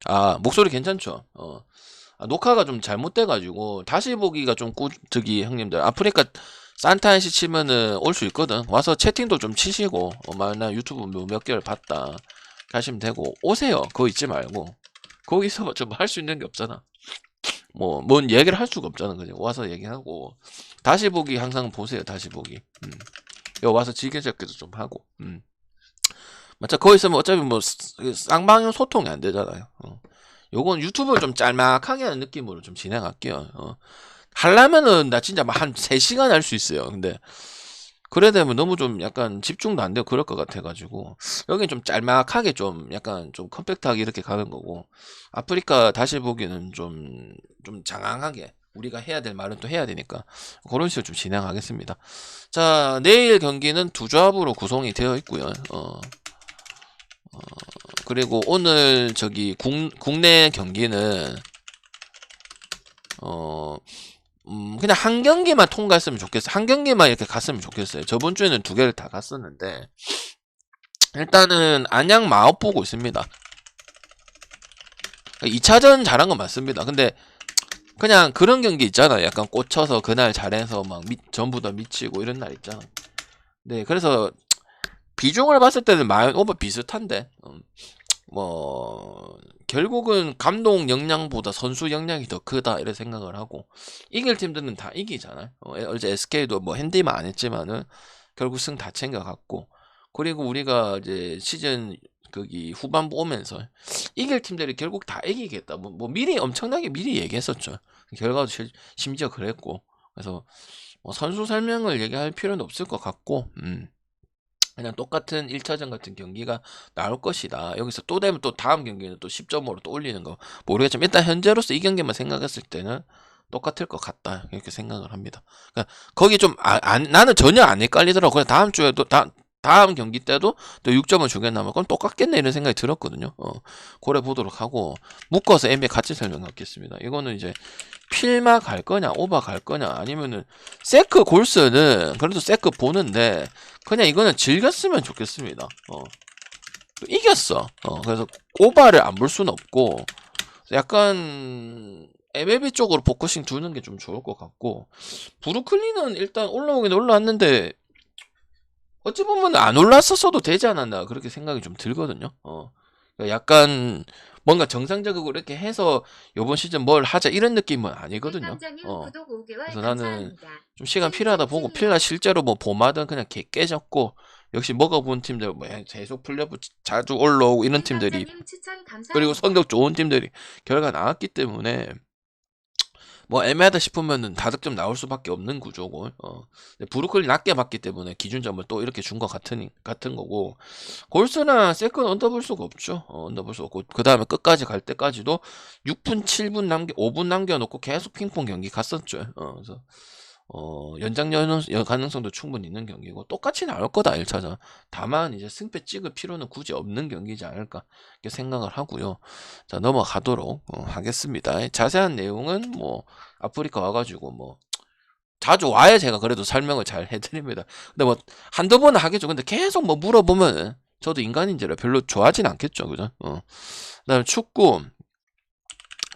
아, 목소리 괜찮죠? 녹화가 좀 잘못돼가지고, 다시 보기가 좀 저기, 형님들, 아프리카 산타이시 치면은 올 수 있거든. 와서 채팅도 좀 치시고, 만약 유튜브 몇 개월 봤다. 하시면 되고, 오세요. 그거 잊지 말고. 거기서 좀 할 수 있는 게 없잖아. 뭔 얘기를 할 수가 없잖아. 그죠? 와서 얘기하고, 다시 보기 항상 보세요. 다시 보기. 여기 와서 즐겨잡기도 좀 하고. 맞죠? 거기 있으면 어차피 뭐, 쌍방향 소통이 안 되잖아요. 요건 유튜브를 좀 짤막하게 하는 느낌으로 좀 진행할게요. 하려면은 나 진짜 막 한 3시간 할 수 있어요. 근데 그래 되면 너무 좀 약간 집중도 안 되고 그럴 것 같아가지고 여긴 좀 짤막하게 좀 약간 좀 컴팩트하게 이렇게 가는 거고 아프리카 다시 보기는 좀 장황하게 우리가 해야 될 말은 또 해야 되니까 그런 식으로 좀 진행하겠습니다. 자, 내일 경기는 두 조합으로 구성이 되어 있고요. 그리고 오늘 저기 국내 경기는 그냥 한 경기만 통과했으면 좋겠어요. 한 경기만 이렇게 갔으면 좋겠어요. 저번 주에는 2개를 다 갔었는데 일단은 안양 마업 보고 있습니다. 2차전 잘한 건 맞습니다. 근데 그냥 그런 경기 있잖아. 약간 꽂혀서 그날 잘해서 막 전부 다 미치고 이런 날 있잖아. 네, 그래서 비중을 봤을 때는 오버 비슷한데 결국은 감독 역량보다 선수 역량이 더 크다 이런 생각을 하고 이길 팀들은 다 이기잖아요. 어제 SK도 뭐 핸디만 안 했지만은 결국 승 다 챙겨갔고 그리고 우리가 이제 시즌 거기 후반부 오면서 이길 팀들이 결국 다 이기겠다. 미리 엄청나게 미리 얘기했었죠. 결과도 심지어 그랬고 그래서 선수 설명을 얘기할 필요는 없을 것 같고 그냥 똑같은 1차전 같은 경기가 나올 것이다. 여기서 또 되면 또 다음 경기는 또 10점으로 또 올리는 거 모르겠지만 일단 현재로서 이 경기만 생각했을 때는 똑같을 것 같다. 이렇게 생각을 합니다. 그러니까 거기 좀 나는 전혀 안 헷갈리더라고. 그냥 다음 주에도 다음 경기 때도 또 6점을 주겠나 면 그럼 똑같겠네 이런 생각이 들었거든요. 고래 보도록 하고 묶어서 NBA 같이 설명하겠습니다. 이거는 이제 필마 갈 거냐 오바 갈 거냐 아니면은 세크 골스는 그래도 세크 보는데 그냥 이거는 즐겼으면 좋겠습니다. 이겼어. 그래서 오바를 안 볼 수는 없고 약간 MLB 쪽으로 포커싱 두는 게 좀 좋을 것 같고 브루클린은 일단 올라오긴 올라왔는데 어찌 보면 안 올랐었어도 되지 않았나 그렇게 생각이 좀 들거든요. 그러니까 약간 뭔가 정상적으로 이렇게 해서 이번 시즌 뭘 하자 이런 느낌은 아니거든요. 그래서 나는 좀 시간 필요하다 보고 필라 실제로 뭐 봄하든 그냥 깨졌고 역시 먹어본 팀들 뭐 계속 플레이오프 자주 올라오고 이런 팀들이 그리고 성적 좋은 팀들이 결과 나왔기 때문에 뭐 애매하다 싶으면은 다득점 나올 수밖에 없는 구조고 브루클린 낮게 봤기 때문에 기준점을 또 이렇게 준 것 같은 거고 골스나 세컨 언더볼 수가 없죠. 언더볼 수 없고 그 다음에 끝까지 갈 때까지도 6분 7분 5분 남겨놓고 계속 핑퐁 경기 갔었죠. 그래서 연장 가능성도 충분히 있는 경기고 똑같이 나올 거다 1차전. 다만 이제 승패 찍을 필요는 굳이 없는 경기지 않을까 이렇게 생각을 하고요. 자 넘어가도록 하겠습니다. 자세한 내용은 뭐 아프리카 와가지고 뭐 자주 와야 제가 그래도 설명을 잘 해드립니다. 근데 뭐 한두 번은 하겠죠. 근데 계속 뭐 물어보면 저도 인간인지라 별로 좋아하진 않겠죠. 그죠? 그다음에 축구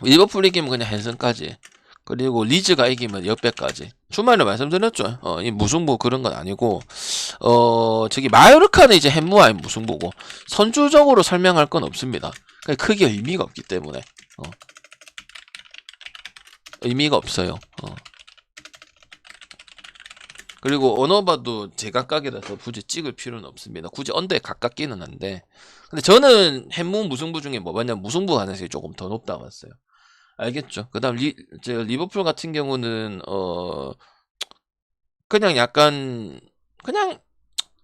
리버풀 이기면 그냥 헨슨까지 그리고 리즈가 이기면 역배까지 주말에 말씀드렸죠. 이 무승부 그런 건 아니고 저기 마요르카는 이제 햄무와의 무승부고 선주적으로 설명할 건 없습니다. 크게 의미가 없기 때문에 의미가 없어요. 그리고 언어바도 제각각이라서 굳이 찍을 필요는 없습니다. 굳이 언더에 가깝기는 한데 근데 저는 햄무 무승부 중에 뭐 뭐냐면 무승부 가능성이 조금 더 높다고 봤어요. 알겠죠? 그 다음 리버풀 같은 경우는 그냥 약간 그냥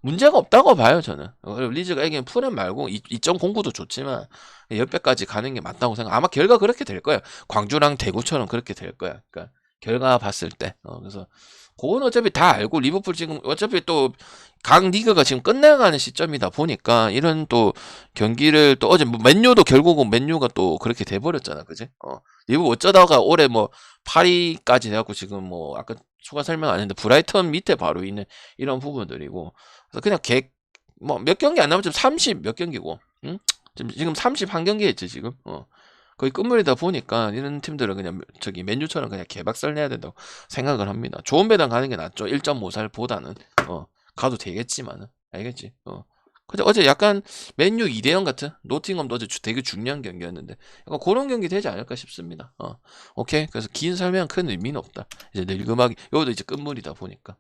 문제가 없다고 봐요 저는. 그리고 리즈가 이기면 풀엠 말고 2.09도 좋지만 옆에까지 가는 게 맞다고 생각. 아마 결과 그렇게 될 거예요. 광주랑 대구처럼 그렇게 될 거야. 그러니까 결과 봤을 때. 그래서 그건 어차피 다 알고 리버풀 지금 어차피 또 각 리그가 지금 끝나가는 시점이다 보니까 이런 또 경기를 또 어제 뭐 맨유도 결국은 맨유가 또 그렇게 돼버렸잖아, 그지? 리버풀 어쩌다가 올해 뭐 8위까지 돼갖고 지금 뭐 아까 추가 설명 안 했는데 브라이턴 밑에 바로 있는 이런 부분들이고 그래서 그냥 뭐 몇 경기 안 남았지만 30 몇 경기고 응? 지금 31경기 했지 지금 거의 끝물이다 보니까 이런 팀들은 그냥 저기 맨유처럼 그냥 개박살 내야 된다고 생각을 합니다. 좋은 배당 가는 게 낫죠. 1.5살보다는 가도 되겠지만은 알겠지? 근데 어제 약간 맨유 2대0 같은 노팅엄도 어제 되게 중요한 경기였는데 약간 그런 경기 되지 않을까 싶습니다. 오케이. 그래서 긴 설명 큰 의미는 없다. 이제 늙음하기 요것도 이제 끝물이다 보니까.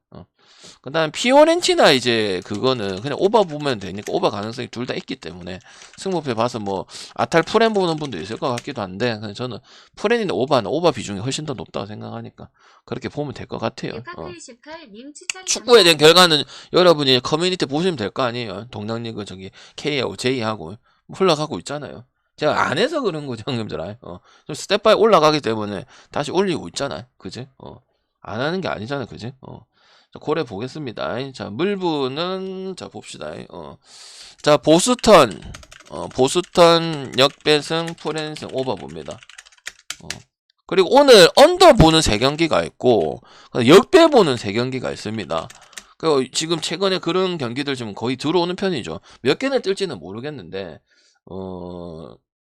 그다음 피오렌티나 이제 그거는 그냥 오버 보면 되니까 오버 가능성이 둘 다 있기 때문에 승부표 봐서 뭐 아탈 프렌 보는 분도 있을 것 같기도 한데 그냥 저는 프렌인데 오버 비중이 훨씬 더 높다고 생각하니까 그렇게 보면 될 것 같아요. 축구에 대한 결과는 여러분이 커뮤니티 보시면 될 거 아니에요. 동양리그 저기 KOJ하고 흘러가고 있잖아요. 제가 안 해서 그런 거죠, 형님들. 좀 스텝 바이 올라가기 때문에 다시 올리고 있잖아요. 그지? 안 하는 게 아니잖아요. 그지? 자, 고래 보겠습니다. 자, 물부는 자 봅시다. 자, 보스턴 역배승 프랜승 오버 봅니다. 그리고 오늘 언더 보는 3경기가 있고 역배 보는 3경기가 있습니다. 그리고 지금 최근에 그런 경기들 지금 거의 들어오는 편이죠. 몇 개는 뜰지는 모르겠는데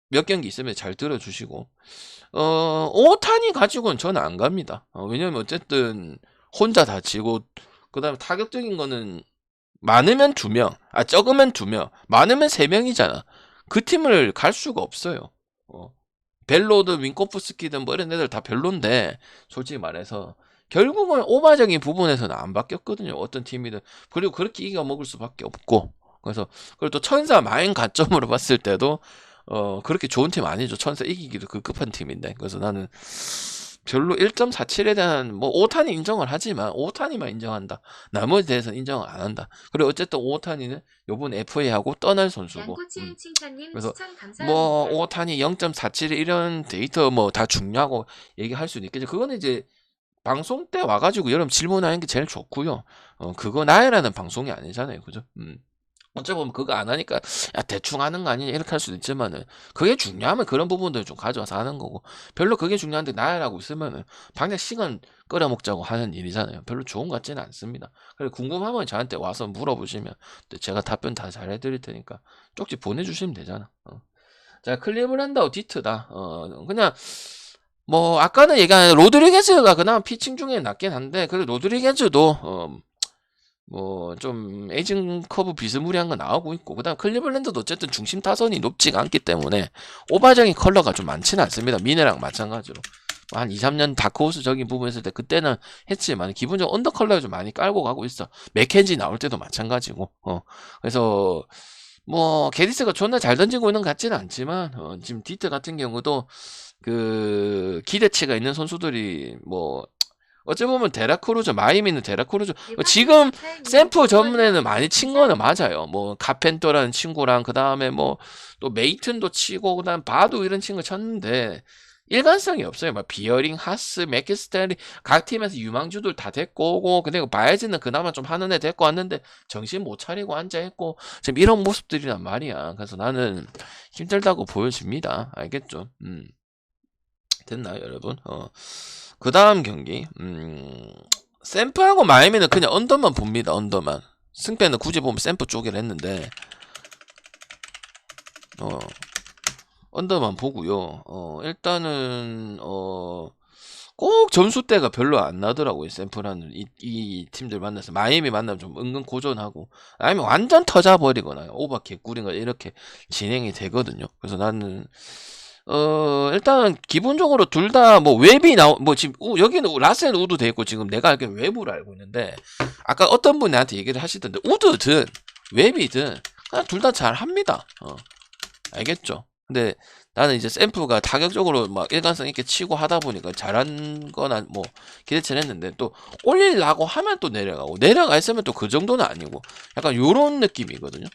몇 경기 있으면 잘 들어주시고 오타니 가지고는 저는 안 갑니다. 왜냐면 어쨌든 혼자 다치고 그 다음에 타격적인 거는 많으면 2명 적으면 2명 많으면 3명이잖아. 그 팀을 갈 수가 없어요. 벨로든 윈코프스키든 뭐 이런 애들 다 별론데 솔직히 말해서 결국은 오바적인 부분에서는 안 바뀌었거든요. 어떤 팀이든. 그리고 그렇게 이겨 먹을 수밖에 없고. 그래서 그리고 또 천사 마인 가점으로 봤을 때도 그렇게 좋은 팀 아니죠. 천사 이기기도 급급한 팀인데. 그래서 나는 별로 1.47에 대한 뭐 오타니 인정을 하지만 오타니만 인정한다. 나머지 대해서는 인정을 안 한다. 그리고 어쨌든 오타니는 요번 FA하고 떠날 선수고. 그래서 뭐 오타니 0.47 이런 데이터 뭐 다 중요하고 얘기할 수는 있겠죠. 그거는 이제 방송 때 와가지고 여러분 질문하는 게 제일 좋고요. 그거 나야라는 방송이 아니잖아요. 그죠? 어찌 보면 그거 안 하니까 야 대충 하는 거 아니냐 이렇게 할 수도 있지만은 그게 중요하면 그런 부분들 좀 가져와서 하는 거고 별로 그게 중요한데 나야라고 있으면은 방역 시간 끌어먹자고 하는 일이잖아요. 별로 좋은 것 같지는 않습니다. 그리고 궁금하면 저한테 와서 물어보시면 제가 답변 다 잘 해드릴 테니까 쪽지 보내주시면 되잖아. 자, 클리블랜드하고 디트다. 그냥 뭐 아까는 얘기한 로드리게즈가 그나마 피칭 중에 낫긴 한데 그래도 로드리게즈도 뭐 좀 에이징 커브 비스무리한 거 나오고 있고 그다음 클리블랜드도 어쨌든 중심 타선이 높지가 않기 때문에 오바적인 컬러가 좀 많지는 않습니다. 미네랑 마찬가지로 한 2, 3년 다크호스적인 부분 했을 때 그때는 했지만 기본적으로 언더 컬러를 좀 많이 깔고 가고 있어. 맥켄지 나올 때도 마찬가지고 그래서 뭐 게디스가 존나 잘 던지고 있는 것 같지는 않지만 지금 디트 같은 경우도 그 기대치가 있는 선수들이 뭐 어찌 보면 데라크루즈 마이미는 데라크루즈 지금 샘프 전문에는 많이 친 거는 맞아요. 뭐 카펜터라는 친구랑 그 다음에 뭐 또 메이튼도 치고 그다음 바도 이런 친구 쳤는데 일관성이 없어요. 막 비어링, 하스, 맥키스텔리 각 팀에서 유망주들 다 데리고 오고 근데 바이즈는 그나마 좀 하는 애 데리고 왔는데 정신 못 차리고 앉아 있고 지금 이런 모습들이란 말이야. 그래서 나는 힘들다고 보여집니다. 알겠죠? 됐나요, 여러분? 그 다음 경기, 샘프하고 마이애미는 그냥 언더만 봅니다, 언더만. 승패는 굳이 보면 샘프 쪽이라 했는데, 언더만 보고요. 일단은, 꼭 점수대가 별로 안 나더라고요, 샘프라는 이 팀들 만나서. 마이애미 만나면 좀 은근 고전하고, 아니면 완전 터져버리거나, 오버 개꿀인가 이렇게 진행이 되거든요. 그래서 나는, 일단 기본적으로 둘 다 뭐 웹이 뭐 지금 여기는 라셀 우드 돼 있고 지금 내가 알기로 웹으로 알고 있는데 아까 어떤 분이 나한테 얘기를 하시던데 우드든 웹이든 그냥 둘 다 잘 합니다. 알겠죠? 근데 나는 이제 샘프가 타격적으로 막 일관성 있게 치고 하다 보니까 잘한 거나 뭐 기대치를 했는데 또 올리려고 하면 또 내려가 있으면 또 그 정도는 아니고 약간 요런 느낌이거든요.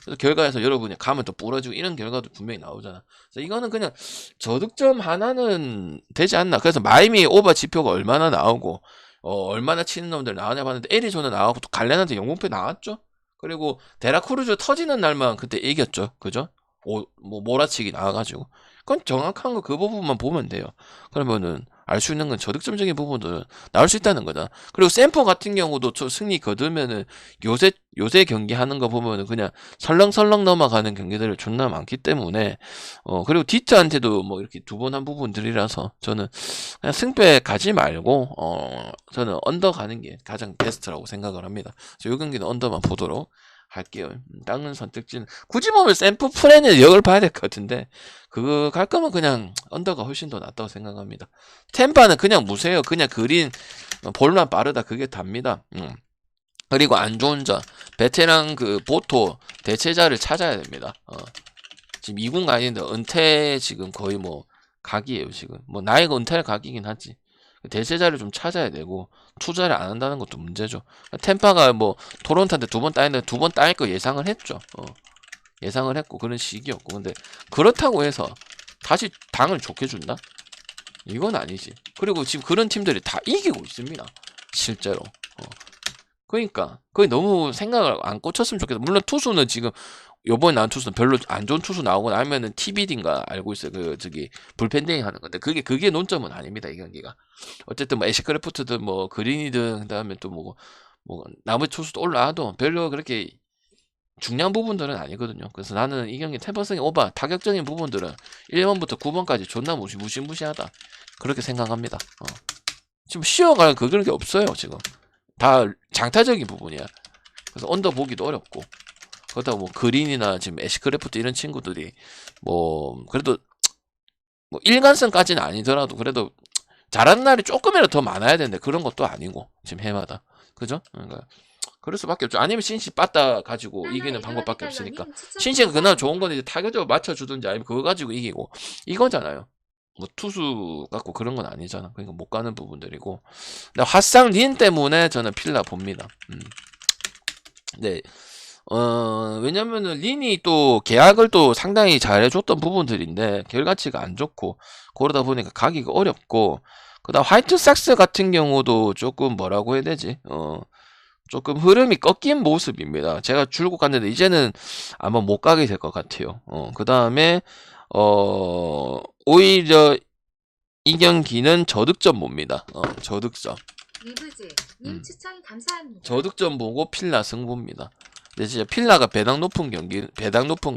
그래서 결과에서 여러분이 가면 또 부러지고 이런 결과도 분명히 나오잖아. 그래서 이거는 그냥 저득점 하나는 되지 않나. 그래서 마이미 오버 지표가 얼마나 나오고 얼마나 치는 놈들 나오냐 봤는데 에리조나 나오고 또 갈레나한테 영웅패 나왔죠. 그리고 데라크루즈 터지는 날만 그때 이겼죠. 그죠? 뭐 몰아치기 나와가지고 그건 정확한 거 그 부분만 보면 돼요. 그러면은 알 수 있는 건 저득점적인 부분들은 나올 수 있다는 거다. 그리고 샘퍼 같은 경우도 저 승리 거두면은 요새 경기 하는 거 보면은 그냥 설렁설렁 넘어가는 경기들이 존나 많기 때문에 그리고 디트한테도 뭐 이렇게 두 번 한 부분들이라서 저는 그냥 승패 가지 말고 저는 언더 가는 게 가장 베스트라고 생각을 합니다. 이 경기는 언더만 보도록 할게요. 다른 선택지는 굳이 보면 샘플 프렌의 역을 봐야 될 것 같은데 그거 갈 거면 그냥 언더가 훨씬 더 낫다고 생각합니다. 템파는 그냥 무세요. 그냥 그린 볼만 빠르다 그게 답니다. 그리고 안 좋은 점 베테랑 그 보토 대체자를 찾아야 됩니다. 지금 2군 아닌데 은퇴 지금 거의 뭐 각이에요. 지금 뭐 나이가 은퇴할 각이긴 하지. 대체자를 좀 찾아야 되고 투자를 안 한다는 것도 문제죠. 템파가 뭐 토론토한테 두 번 따였는데 두 번 따일 거 예상을 했죠. 예상을 했고 그런 시기였고 근데 그렇다고 해서 다시 당을 좋게 준다? 이건 아니지. 그리고 지금 그런 팀들이 다 이기고 있습니다. 실제로. 그러니까 거의 너무 생각을 안 꽂혔으면 좋겠다. 물론 투수는 지금 요번에 나온 투수는 별로 안 좋은 투수 나오고 나면은 TBD인가 알고 있어요. 그 저기 불펜딩 하는 건데 그게 논점은 아닙니다. 이 경기가. 어쨌든 뭐 애쉬크래프트든 뭐 그린이든 그다음에 또 뭐 나머지 투수도 올라와도 별로 그렇게 중요한 부분들은 아니거든요. 그래서 나는 이 경기 템퍼성이 오바 타격적인 부분들은 1번부터 9번까지 존나 무시무시하다. 그렇게 생각합니다. 지금 쉬어갈 그런 게 없어요. 지금 다 장타적인 부분이야. 그래서 언더 보기도 어렵고 그렇다고 뭐 그린이나 지금 애쉬크래프트 이런 친구들이 뭐 그래도 뭐 일관성까지는 아니더라도 그래도 잘하는 날이 조금이라도 더 많아야 되는데 그런 것도 아니고 지금 해마다 그죠? 그러니까 그럴 수밖에 없죠. 아니면 신시 빠따 가지고 이기는 방법밖에 없으니까 신시가 그나마 좋은 건 이제 타격적으로 맞춰주든지 아니면 그거 가지고 이기고 이거잖아요. 뭐 투수 갖고 그런 건 아니잖아. 그러니까 못 가는 부분들이고 근데 화상 린 때문에 저는 필라 봅니다. 네. 왜냐면은 린이 또 계약을 또 상당히 잘해줬던 부분들인데 결과치가 안 좋고 그러다 보니까 가기가 어렵고 그다음 화이트삭스 같은 경우도 조금 뭐라고 해야 되지? 조금 흐름이 꺾인 모습입니다. 제가 줄곧 갔는데 이제는 아마 못 가게 될 것 같아요. 그다음에 오히려 이 경기는 저득점 봅니다. 저득점. 리브즈님 추천 감사합니다. 저득점 보고 필라 승부입니다. 근데 진짜 필라가 배당 높은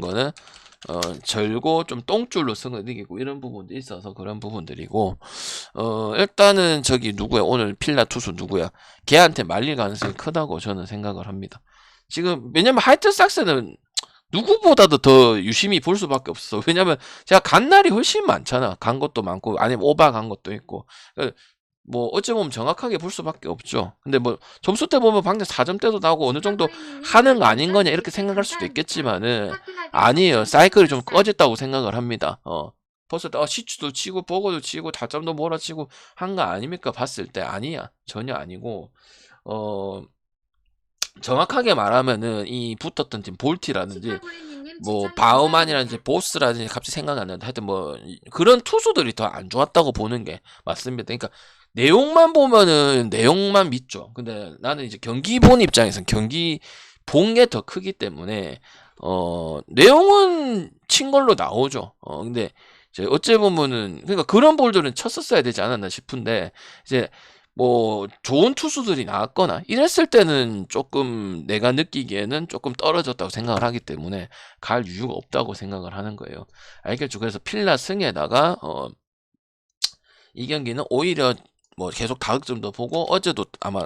거는 절고 좀 똥줄로 승을 이기고 이런 부분도 있어서 그런 부분들이고 일단은 저기 누구야 오늘 필라 투수 누구야 걔한테 말릴 가능성이 크다고 저는 생각을 합니다. 지금 왜냐면 화이트삭스는 누구보다도 더 유심히 볼 수밖에 없어. 왜냐면 제가 간 날이 훨씬 많잖아. 간 것도 많고 아니면 오바 간 것도 있고 뭐 어찌 보면 정확하게 볼 수밖에 없죠. 근데 뭐 점수 때 보면 방금 4점대도 나오고 어느 정도 하는 거 아닌 거냐 이렇게 생각할 수도 있겠지만은 아니에요. 사이클이 좀 꺼졌다고 생각을 합니다. 벌써 시추도 치고 버거도 치고 다점도 몰아치고 한 거 아닙니까? 봤을 때 아니야. 전혀 아니고 정확하게 말하면은 이 붙었던 팀 볼티라든지 뭐 바우만이라든지 보스라든지 갑자기 생각이 안 나는데 하여튼 뭐 그런 투수들이 더 안 좋았다고 보는 게 맞습니다. 그러니까 내용만 보면은 내용만 믿죠. 근데 나는 이제 경기 본 입장에서는 경기 본 게 더 크기 때문에 내용은 친 걸로 나오죠. 근데 이제 어찌 보면은 그러니까 그런 볼들은 쳤었어야 되지 않았나 싶은데 이제 뭐 좋은 투수들이 나왔거나 이랬을 때는 조금 내가 느끼기에는 조금 떨어졌다고 생각을 하기 때문에 갈 이유가 없다고 생각을 하는 거예요. 알겠죠? 그래서 필라 승에다가 이 경기는 오히려 뭐 계속 다득점도 보고 어제도 아마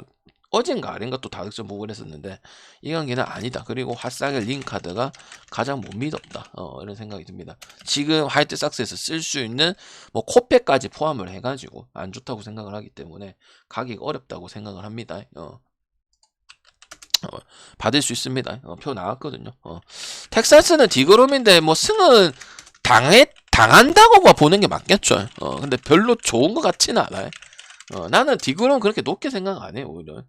어젠가 아닌가 또 다득점 보고 그랬었는데 이 경기는 아니다. 그리고 화상의 링카드가 가장 못 믿었다. 이런 생각이 듭니다. 지금 화이트삭스에서 쓸 수 있는 뭐 코페까지 포함을 해가지고 안 좋다고 생각을 하기 때문에 가기가 어렵다고 생각을 합니다. 받을 수 있습니다. 표 나왔거든요. 텍사스는 디그롬인데 뭐 승은 당한다고 보는 게 맞겠죠. 근데 별로 좋은 것 같지는 않아요. 나는 디그롬 그렇게 높게 생각 안 해요, 오히려.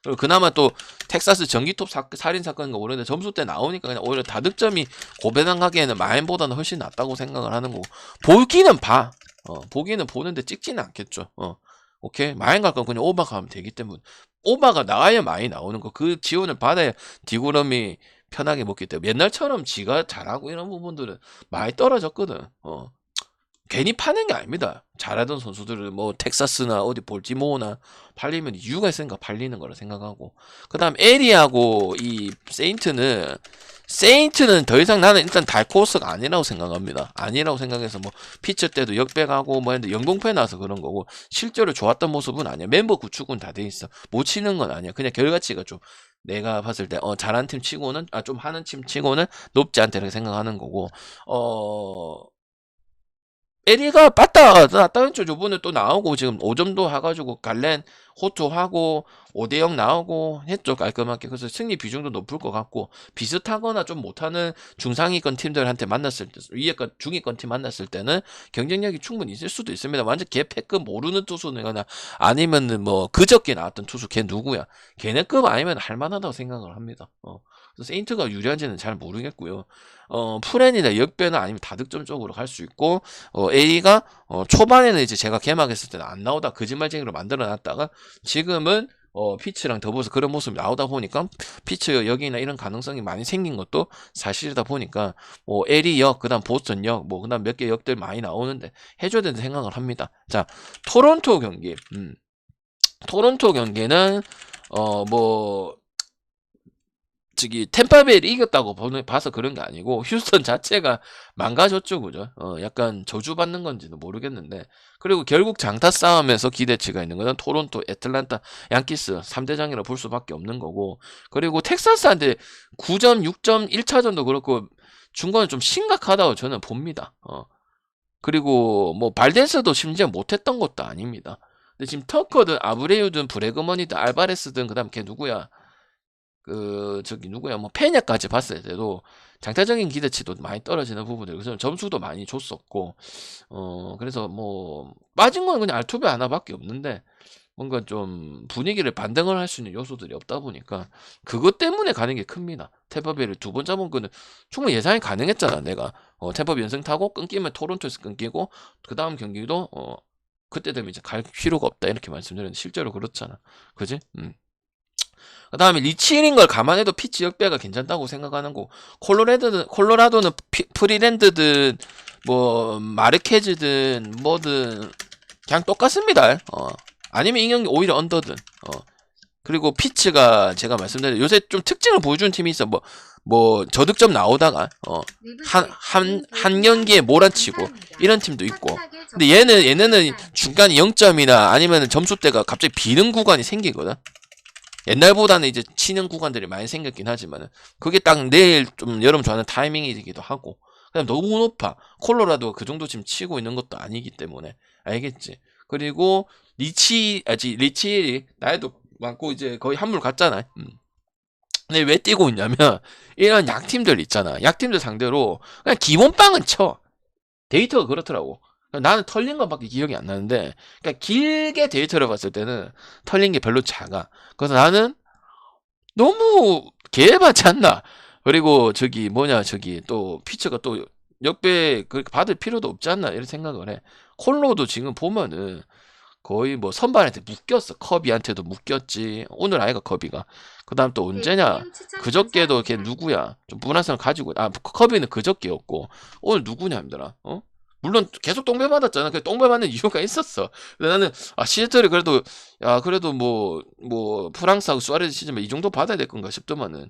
그리고 그나마 또 텍사스 전기톱 살인 사건인 거 모르는데 점수 때 나오니까 그냥 오히려 다득점이 고배당 가기에는 마인보다는 훨씬 낫다고 생각을 하는 거고 보기는 봐. 보기는 보는데 찍지는 않겠죠. 오케이 마인 갈 건 그냥 오바 가면 되기 때문에 오바가 나와야 많이 나오는 거 그 지원을 받아야 디그롬이 편하게 먹기 때문에 옛날처럼 지가 잘하고 이런 부분들은 많이 떨어졌거든. 괜히 파는 게 아닙니다. 잘하던 선수들을 뭐 텍사스나 어디 볼티모어나 팔리면 이유가 있으니까 팔리는 거라 생각하고, 그 다음 에리하고 이 세인트는 더 이상 나는 일단 달코스가 아니라고 생각합니다. 아니라고 생각해서 뭐 피처 때도 역백하고 뭐 했는데 영동패 나서 그런 거고, 실제로 좋았던 모습은 아니야. 멤버 구축은 다 돼 있어. 못 치는 건 아니야. 그냥 결과치가 좀 내가 봤을 때 잘한 팀 치고는 좀 하는 팀 치고는 높지 않다 이렇게 생각하는 거고, 에리가 빠따 나따는 쪽 요번에 또 나오고 지금 5점도 해가지고 갈렌 호투하고 5대0 나오고 했죠, 깔끔하게. 그래서 승리 비중도 높을 것 같고, 비슷하거나 좀 못하는 중상위권 팀들한테 만났을 때, 위에권 중위권 팀 만났을 때는 경쟁력이 충분히 있을 수도 있습니다. 완전 걔 패급 모르는 투수거나 아니면은 뭐 그저께 나왔던 투수 걔 누구야, 걔네급 아니면 할만하다고 생각을 합니다. 그래서 세인트가 유리한지는 잘 모르겠고요. 프렌이나 역배나 아니면 다득점 쪽으로 갈 수 있고, A가 초반에는 이제 제가 개막했을 때는 안 나오다 거짓말쟁이로 만들어 놨다가 지금은 피츠랑 더불어서 그런 모습이 나오다 보니까 피츠 역이나 이런 가능성이 많이 생긴 것도 사실이다 보니까 뭐 L이 역, 그다음 보스턴 역, 뭐 그다음 몇 개 역들 많이 나오는데 해줘야 된다 생각을 합니다. 자, 토론토 경기. 토론토 경기는 뭐 저기 템파베이를 이겼다고 봐서 그런 게 아니고 휴스턴 자체가 망가졌죠, 그죠? 약간 저주받는 건지는 모르겠는데, 그리고 결국 장타 싸움에서 기대치가 있는 거는 토론토, 애틀란타, 양키스 3대장이라 볼 수밖에 없는 거고, 그리고 텍사스한테 9점, 6점 1차전도 그렇고 준 거는 좀 심각하다고 저는 봅니다. 그리고 뭐 발덴스도 심지어 못했던 것도 아닙니다. 근데 지금 터커든 아브레유든 브레그머니든 알바레스든 그다음 걔 누구야? 저기 누구야, 뭐 페냐까지 봤을 때도 장타적인 기대치도 많이 떨어지는 부분들, 그래서 점수도 많이 줬었고, 그래서 뭐 빠진 건 그냥 알투베 하나밖에 없는데, 뭔가 좀 분위기를 반등을 할 수 있는 요소들이 없다 보니까 그것 때문에 가는 게 큽니다. 템파베이를 두 번 잡은 거는 충분히 예상이 가능했잖아. 내가 템파베이 연승 타고 끊기면 토론토에서 끊기고 그 다음 경기도 그때 되면 이제 갈 필요가 없다 이렇게 말씀드렸는데 실제로 그렇잖아, 그지? 그 다음에 리치인 걸 감안해도 피치 역배가 괜찮다고 생각하는 거. 콜로라도는 프리랜드든 뭐 마르케즈든 뭐든 그냥 똑같습니다. 아니면 이 경기 오히려 언더든. 그리고 피츠가 제가 말씀드린 요새 좀 특징을 보여주는 팀이 있어. 뭐 저득점 나오다가 한 경기에 몰아치고 이런 팀도 있고. 근데 얘네는 중간에 0점이나 아니면 점수대가 갑자기 비는 구간이 생기거든. 옛날보다는 이제 치는 구간들이 많이 생겼긴 하지만은 그게 딱 내일 좀 여러분 좋아하는 타이밍이기도 하고, 그다음 너무 높아. 콜로라도가 그 정도 지금 치고 있는 것도 아니기 때문에 알겠지. 그리고 리치일이 나이도 많고 이제 거의 한물 갔잖아. 근데 왜 뛰고 있냐면 이런 약팀들 있잖아. 약팀들 상대로 그냥 기본빵은 쳐. 데이터가 그렇더라고. 나는 털린 것밖에 기억이 안 나는데, 그러니까 길게 데이터를 봤을 때는 털린 게 별로 작아. 그래서 나는 너무 개해봤지 않나. 그리고 저기 또 피처가 또 역배 그렇게 받을 필요도 없지 않나 이런 생각을 해. 콜로도 지금 보면은 거의 뭐 선발한테 묶였어. 커비한테도 묶였지. 오늘 아이가 커비가. 그 다음 또 언제냐. 그저께도 걔 누구야. 좀 분한성을 가지고. 커비는 그저께였고 오늘 누구냐 힘들어. 물론 계속 똥배 받았잖아. 그 똥배 받는 이유가 있었어. 근데 나는 시애틀이 그래도 뭐 프랑스하고 수아레즈 시즌 이 정도 받아야 될 건가 싶더만은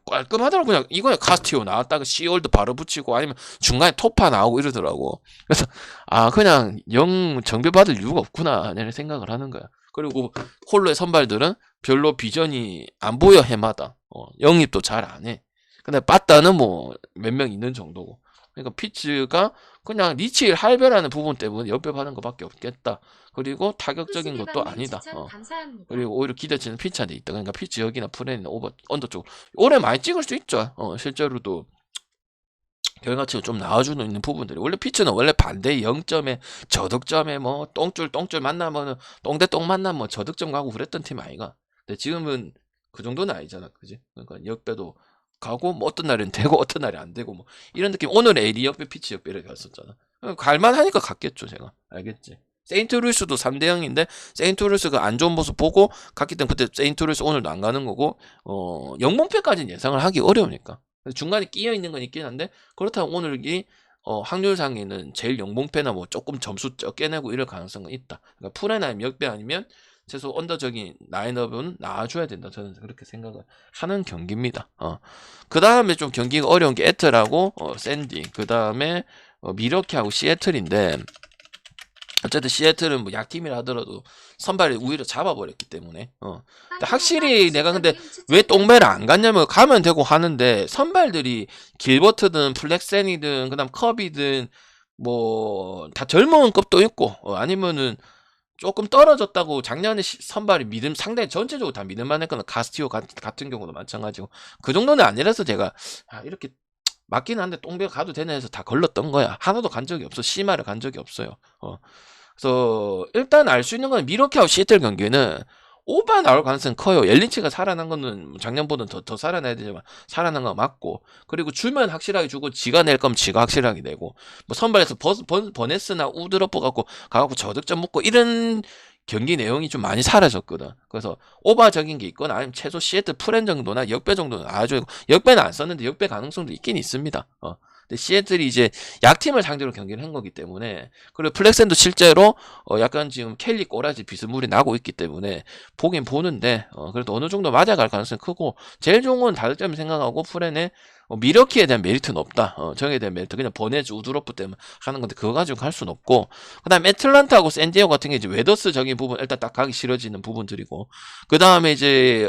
깔끔하더라고. 그냥 이거야. 카스티오 나왔다가 시월드 바로 붙이고 아니면 중간에 토파 나오고 이러더라고. 그래서 그냥 영 정배 받을 이유가 없구나 이런 생각을 하는 거야. 그리고 홀로의 선발들은 별로 비전이 안 보여. 해마다 영입도 잘 안 해. 근데 빠따는 뭐 몇 명 있는 정도고. 그러니까 피츠가 그냥 리치일 할배라는 부분 때문에 역배받는 것밖에 없겠다. 그리고 타격적인 것도 아니다. 그리고 오히려 기대치는 피치한테 있다. 그러니까 피치 여기나 프렌이나 언더 쪽 올해 많이 찍을 수 있죠. 실제로도 결과치가 좀 나와주는 있는 부분들이, 원래 피치는 원래 반대 0점에 저득점에 뭐 똥줄 만나면은 똥대똥 만나면 뭐 저득점 가고 그랬던 팀 아이가. 근데 지금은 그 정도는 아니잖아, 그지? 그러니까 역배도 가고 뭐 어떤 날은 되고 어떤 날이 안 되고 뭐 이런 느낌. 오늘 AD 역배 피치 역배를 갔었잖아. 갈만하니까 갔겠죠, 제가. 알겠지? 세인트루이스도 3대0인데 세인트루이스가 안 좋은 모습 보고 갔기 때문에 그때 세인트루이스 오늘도 안 가는 거고, 영문패까지는 예상을 하기 어려우니까 중간에 끼어 있는 건 있긴 한데, 그렇다면 오늘이 확률상에는 제일 영봉패나 뭐 조금 점수 적게 내고 이럴 가능성은 있다. 그러니까 풀에 아니면 역배 아니면 최소 언더적인 라인업은 나와줘야 된다. 저는 그렇게 생각을 하는 경기입니다. 그 다음에 좀 경기가 어려운 게 애틀하고 샌디, 그 다음에 미러키하고 시애틀인데, 어쨌든 시애틀은 뭐 약팀이라 하더라도 선발이 우위를 잡아버렸기 때문에 근데 확실히 내가 근데 왜 똥배를 안 갔냐면 가면 되고 하는데 선발들이 길버트든 플렉센이든 그다음 컵이든 뭐 다 젊은 급도 있고 아니면은 조금 떨어졌다고 작년에 선발이 믿음 상당히 전체적으로 다 믿을만 했거나 가스티오 같은 경우도 마찬가지고 그 정도는 아니라서 제가 이렇게 맞긴 한데 똥배 가도 되나 해서 다 걸렀던 거야. 하나도 간 적이 없어. 시마를 간 적이 없어요. 그래서 일단 알 수 있는 건 미러키하고 시애틀 경기는 오바 나올 가능성이 커요. 옐린치가 살아난 거는 작년보다는 더 살아나야 되지만 살아난 거 맞고, 그리고 주면 확실하게 주고 지가 낼 거면 지가 확실하게 내고, 뭐 선발에서 버네스나 우드러프 갖고 가갖고 저득점 먹고 이런 경기 내용이 좀 많이 사라졌거든. 그래서 오바적인 게 있거나 아니면 최소 시애틀 프렌 정도나 역배 정도는 아주, 역배는 안 썼는데 역배 가능성도 있긴 있습니다. 근데 시애틀이 이제 약팀을 상대로 경기를 한 거기 때문에, 그리고 플렉센도 실제로 약간 지금 켈리 꼬라지 비스물이 나고 있기 때문에 보긴 보는데 그래도 어느 정도 맞아갈 가능성이 크고, 제일 좋은 건 다득점을 생각하고 프렌의 미러키에 대한 메리트는 없다. 정에 대한 메리트 그냥 버네즈 우드로프 때문에 하는 건데 그거 가지고 할 수는 없고, 그 다음에 애틀란타하고 샌디에고 같은 게 이제 웨더스적인 부분 일단 딱 가기 싫어지는 부분들이고, 그 다음에 이제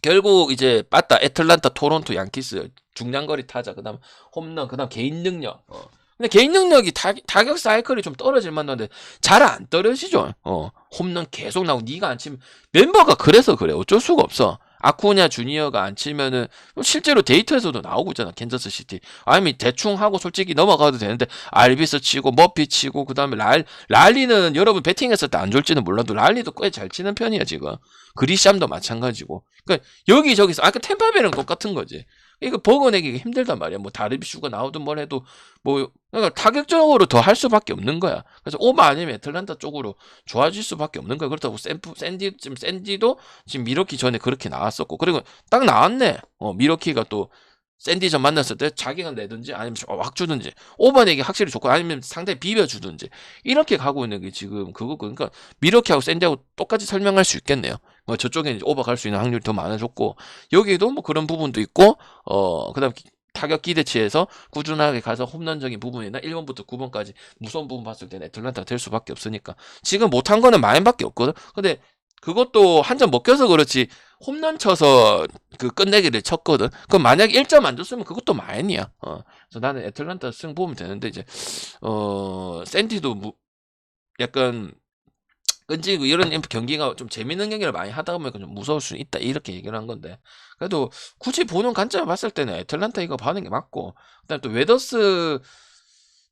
결국 이제 맞다 애틀란타 토론토 양키스 중량거리 타자, 그다음 홈런, 그다음 개인 능력. 근데 개인 능력이 타격 사이클이 좀 떨어질 만한데 잘 안 떨어지죠. 홈런 계속 나오고 니가 안 치면 멤버가 그래서 그래. 어쩔 수가 없어. 아쿠냐 주니어가 안 치면은 실제로 데이터에서도 나오고 있잖아. 캔자스 시티. 아니면 대충 하고 솔직히 넘어가도 되는데 알비스 치고 머피 치고 그다음에 랄리는 여러분 배팅했을 때 안 좋을지는 몰라도 랄리도 꽤 잘 치는 편이야 지금. 그리샴도 마찬가지고. 그러니까 여기저기서 아까 템파베는 똑같은 거지. 이거 버거내기가 힘들단 말이야. 뭐 다르비슈가 나오든 뭘 해도 뭐 그러니까 타격적으로 더 할 수밖에 없는 거야. 그래서 오바 아니면 애틀란타 쪽으로 좋아질 수밖에 없는 거야. 그렇다고 샌디도 지금 미러키 전에 그렇게 나왔었고, 그리고 딱 나왔네. 미러키가 또 샌디전 만났을 때 자기가 내든지 아니면 확 주든지 오버내기 확실히 좋고 아니면 상대 비벼주든지 이렇게 가고 있는 게 지금 그거. 그러니까 미러키하고 샌디하고 똑같이 설명할 수 있겠네요. 저쪽에 오버 갈 수 있는 확률이 더 많아졌고, 여기도 뭐 그런 부분도 있고, 그다음 타격 기대치에서 꾸준하게 가서 홈런적인 부분이나 1번부터 9번까지 무서운 부분 봤을 때는 애틀란타가 될 수밖에 없으니까. 지금 못한 거는 마인밖에 없거든. 근데 그것도 한 점 먹혀서 그렇지 홈런 쳐서 그 끝내기를 쳤거든. 그럼 만약에 1점 안 줬으면 그것도 마인이야. 그래서 나는 애틀란타 승 보면 되는데, 이제 샌디도 약간 끈질기고 이런 경기가 좀 재밌는 경기를 많이 하다 보면 좀 무서울 수 있다 이렇게 얘기를 한 건데, 그래도 굳이 보는 관점을 봤을 때는 애틀란타 이거 봐는 게 맞고, 그다음에 또 웨더스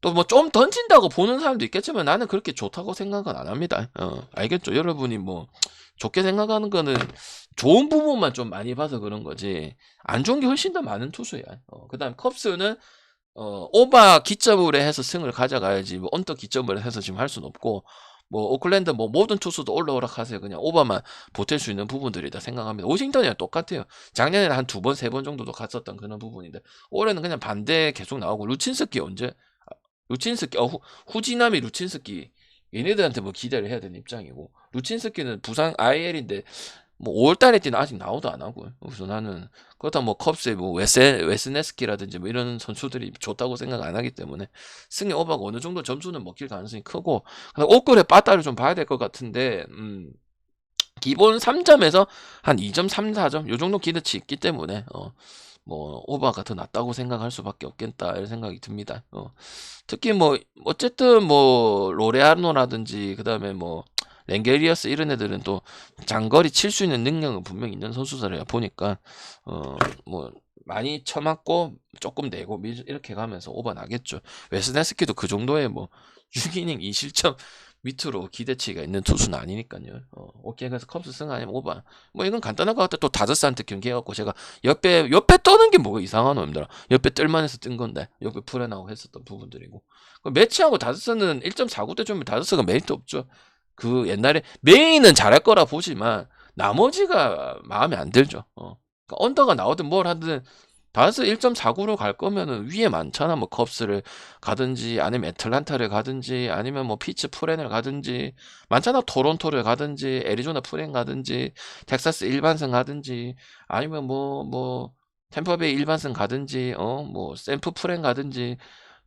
또 뭐 좀 던진다고 보는 사람도 있겠지만 나는 그렇게 좋다고 생각은 안 합니다. 알겠죠? 여러분이 뭐 좋게 생각하는 거는 좋은 부분만 좀 많이 봐서 그런 거지 안 좋은 게 훨씬 더 많은 투수야. 그다음 컵스는 오바 기점으로 해서 승을 가져가야지 뭐 언더 기점으로 해서 지금 할 수는 없고, 뭐 오클랜드 뭐 모든 투수도 올라오락 하세요. 그냥 오바만 보탤 수 있는 부분들이다 생각합니다. 워싱턴이랑 똑같아요. 작년에는 한 2번, 3번 정도도 갔었던 그런 부분인데 올해는 그냥 반대 계속 나오고, 루친스키 후지나미 루친스키 얘네들한테 뭐 기대를 해야 되는 입장이고, 루친스키는 부상 IL인데 뭐 5월달에 뛰는 아직 나오도 안 하고. 그래서 나는 그렇다 뭐 컵스의 뭐 웨스네스키라든지 뭐 이런 선수들이 좋다고 생각 안 하기 때문에 승리 오버가 어느 정도 점수는 먹힐 가능성이 크고, 오클의 빠따를 좀 봐야 될 것 같은데, 기본 3점에서 한 2점, 3, 4점 요 정도 기대치 있기 때문에 뭐 오버가 더 낫다고 생각할 수밖에 없겠다 이런 생각이 듭니다. 특히 뭐 어쨌든 뭐 로레아노라든지 그다음에 뭐 랭게리어스 이런 애들은 또 장거리 칠 수 있는 능력은 분명히 있는 선수들이라 보니까 뭐 많이 쳐맞고 조금 내고 이렇게 가면서 오버 나겠죠. 웨스네스키도 그 정도의 뭐 6이닝 2실점 밑으로 기대치가 있는 투수는 아니니까요. 오케이. 그래서 컵스 승 아니면 오버. 뭐 이건 간단할 것 같아. 또 다저스한테 경기해갖고 제가 옆에 떠는 게 뭐가 이상한 놈들아. 옆에 뜰만해서 뜬 건데 옆에 풀어나고 했었던 부분들이고. 매치하고 다저스는 1.49대 주면 다저스가 메리트 없죠. 그 옛날에 메인은 잘할 거라 보지만 나머지가 마음에 안 들죠. 그러니까 언더가 나오든 뭘 하든 다스 1.49로 갈 거면은 위에 많잖아. 뭐 컵스를 가든지 아니면 애틀란타를 가든지 아니면 뭐 피츠 프렌을 가든지 많잖아. 토론토를 가든지 애리조나 프렌 가든지 텍사스 일반승 가든지 아니면 뭐 템퍼베이 일반승 가든지 뭐 샌프 프렌 가든지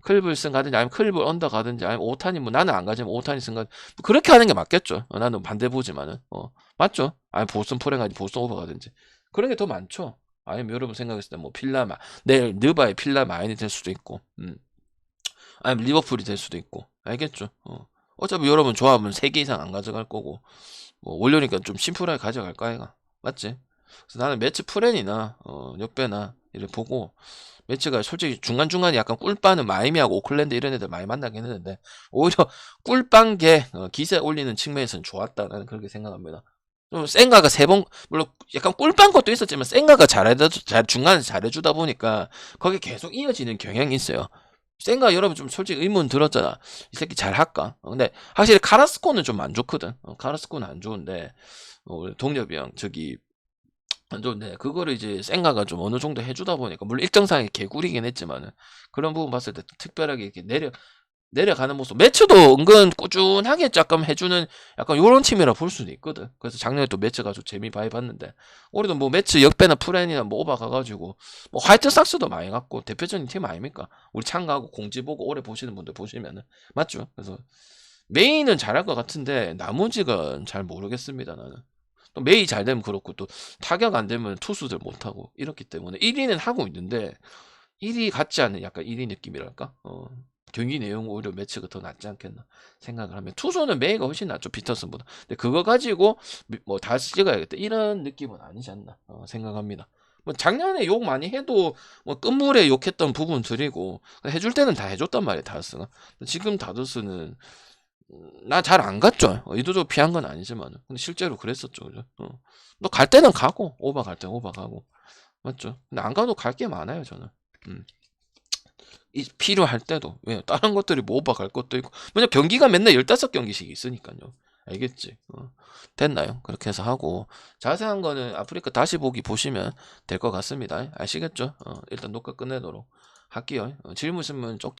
클불슨 가든지 아니면 클불 언더 가든지 아니면 오타니 뭐 나는 안 가지만 오타니 쓴 가 그렇게 하는 게 맞겠죠. 나는 반대 보지만은 맞죠. 아니 보스턴 프렌 가든지 보스턴 오버 가든지 그런 게 더 많죠. 아니면 여러분 생각했을 때 뭐 필라마 내일 느바의 필라마인이 될 수도 있고 아니면 리버풀이 될 수도 있고 알겠죠. 어차피 여러분 조합은 3개 이상 안 가져갈 거고 뭐 올려니까 좀 심플하게 가져갈까 아이가 맞지? 그래서 나는 매치 프렌이나 역배나 이를 보고 매치가 솔직히 중간중간에 약간 꿀빠는 마이미하고 오클랜드 이런 애들 많이 만나긴 했는데 오히려 꿀빵 게 기세 올리는 측면에서는 좋았다 나는 그렇게 생각합니다. 좀 센가가 3번 물론 약간 꿀빵 것도 있었지만 센가가 중간에 잘해주다 보니까 거기 계속 이어지는 경향이 있어요. 센가 여러분 좀 솔직히 의문 들었잖아. 이 새끼 잘할까? 근데 확실히 카라스코는 좀 안 좋거든. 카라스코는 안 좋은데 동엽이 형 저기 안 좋은데 그거를 이제 센가가 좀 어느 정도 해주다 보니까 물론 일정상의 개구리긴 했지만은 그런 부분 봤을 때 특별하게 이렇게 내려가는 모습 매치도 은근 꾸준하게 조금 해주는 약간 요런 팀이라 볼 수도 있거든. 그래서 작년에 또 매치 가지고 재미 많이 봤는데 올해도 뭐 매치 역배나 프렌이나 뭐 오바 가가지고 뭐 화이트삭스도 많이 갔고 대표적인 팀 아닙니까? 우리 참가하고 공지 보고 오래 보시는 분들 보시면은 맞죠? 그래서 메인은 잘할 것 같은데 나머지가 잘 모르겠습니다 나는. 또 메이 잘 되면 그렇고 또 타격 안 되면 투수들 못하고 이렇기 때문에 1위는 하고 있는데 1위 같지 않은 약간 1위 느낌이랄까? 경기 내용 오히려 매치가 더 낫지 않겠나 생각을 하면 투수는 메이가 훨씬 낫죠 피터슨보다. 근데 그거 가지고 뭐 다시 찍어야겠다 이런 느낌은 아니지 않나 생각합니다. 뭐 작년에 욕 많이 해도 뭐 끝물에 욕했던 부분들이고 해줄 때는 다 해줬단 말이야 다스가. 지금 다드스는 나 잘 안 갔죠. 의도적으로 피한 건 아니지만 근데 실제로 그랬었죠 그죠? 너 갈 때는 가고 오바 갈 때는 오바 가고 맞죠? 근데 안 가도 갈 게 많아요 저는. 필요할 때도 왜 다른 것들이 뭐 오바 갈 것도 있고 왜냐 경기가 맨날 15경기씩 있으니까요. 알겠지? 됐나요? 그렇게 해서 하고 자세한 거는 아프리카 다시 보기 보시면 될 것 같습니다. 아시겠죠? 일단 녹화 끝내도록 할게요. 질문 있으면 쪽